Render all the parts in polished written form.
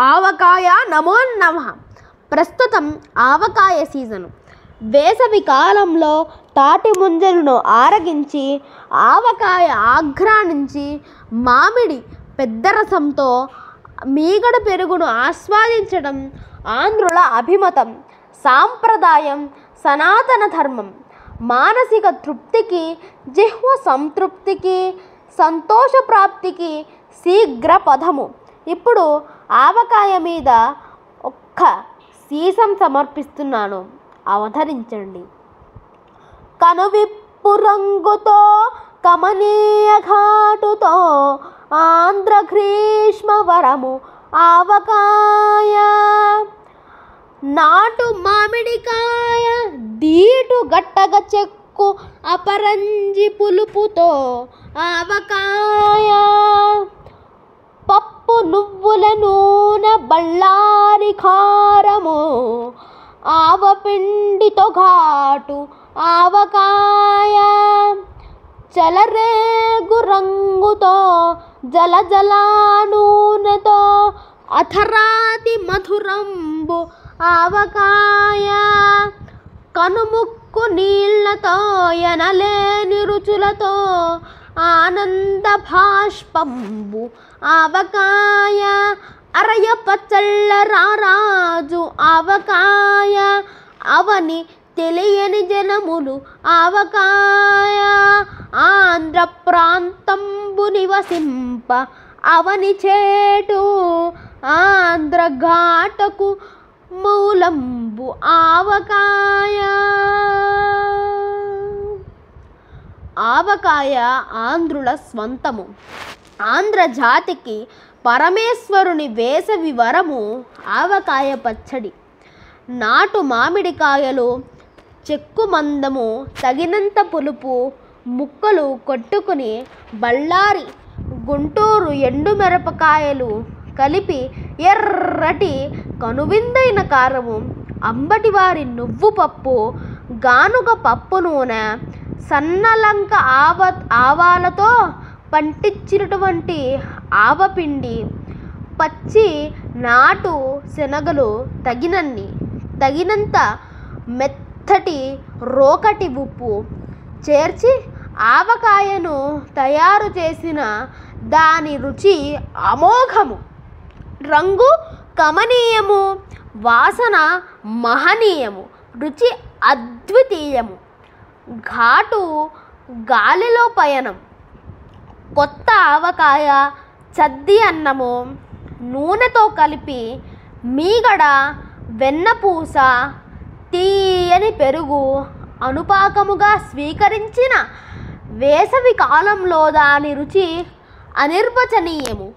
ఆవకాయ నమో నమః. ప్రస్తుతం ఆవకాయ సీజను. వేసవి కాలంలో తాటి ముంజలను ఆరగించి ఆవకాయ ఆఘ్రాణించి మామిడి పెద్దరసంతో మీగడ పెరుగును ఆస్వాదించడం ఆంధ్రుల అభిమతం, సాంప్రదాయం, సనాతన ధర్మం. మానసిక తృప్తికి, జిహ్వ సంతృప్తికి, సంతోష ప్రాప్తికి శీఘ్ర పదము. ఇప్పుడు ఆవకాయ మీద ఒక్క సీసం సమర్పిస్తున్నాను, అవతరించండి. కనువిప్పు రంగుతో కమనీయ ఘాటుతో ఆంధ్ర గ్రీష్మ వరము ఆవకాయ. నాటు మామిడికాయ దీటు గట్టగ చెక్కు అపరంజి పులుపుతో ఆవకాయ. పప్పు నువ్వుల నూనె బళ్ళారి కారము ఆవపిండితో ఘాటు ఆవకాయ. చలరేగు రంగుతో జల నూనెతో అథరాతి మధురంబు ఆవకాయ. కనుముక్కు నీళ్లతో ఎనలేని రుచులతో ఆనంద భాష్పంబు ఆవకాయ. అరయ పచ్చళ్ళ రారాజు ఆవకాయ. అవని తెలియని జనములు ఆవకాయ. ఆంధ్ర ప్రాంతంబు నివసింప అవని చేటు ఆంధ్ర ఘాటకు మూలంబు ఆవకాయ. ఆవకాయ ఆంధ్రుల స్వంతము. ఆంధ్ర జాతికి పరమేశ్వరుని వేసవి వరము ఆవకాయ పచ్చడి. నాటు మామిడికాయలు చెక్కు మందము, తగినంత పులుపు, ముక్కలు కొట్టుకుని బళ్ళారి, గుంటూరు ఎండుమిరపకాయలు కలిపి ఎర్రటి కనువిందైన కారము, అంబటివారి నువ్వు పప్పు, గానుగ పప్పు నూనె, సన్నలంక ఆవాలతో పంటించినటువంటి ఆవపిండి, పచ్చి నాటు శనగలు తగినంత మెత్తటి రోకటి ఉప్పు చేర్చి ఆవకాయను తయారు చేసిన దాని రుచి అమోఘము. రంగు కమనీయము, వాసన మహనీయము, రుచి అద్వితీయము. ఘాటు గాలిలో పయనం. కొత్త ఆవకాయ చద్ది అన్నము నూనెతో కలిపి మీగడ, వెన్నపూస, తీయని పెరుగు అనుపాకముగా స్వీకరించిన వేసవి కాలంలో దాని రుచి అనిర్వచనీయము.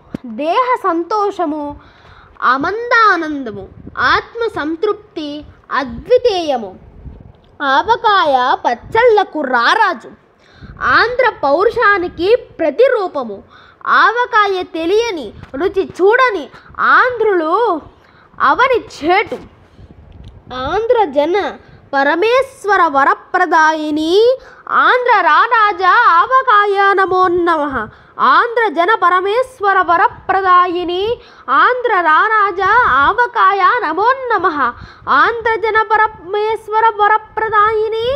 దేహ సంతోషము, అమందానందము, ఆత్మ సంతృప్తి అద్వితీయము. ఆవకాయ పచ్చళ్లకు రారాజు, ఆంధ్ర పౌరుషానికి ప్రతిరూపము. ఆవకాయ తెలియని, రుచి చూడని ఆంధ్రులు అవని చేటు. ఆంధ్ర జన పరమేశ్వర వరప్రదాయిని ఆంధ్ర రారాజా ఆవకాయ నమో నమః. ఆంధ్ర జన పరమేశ్వర వరప్రదాయిని ఆంధ్ర రారాజా ఆవకాయ నమో నమః. ఆంధ్ర జన పరమేశ్వర వరప్రదాయిని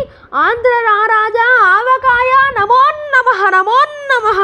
ఆంధ్ర రారాజా ఆవకాయ నమో నమః. నమో నమః.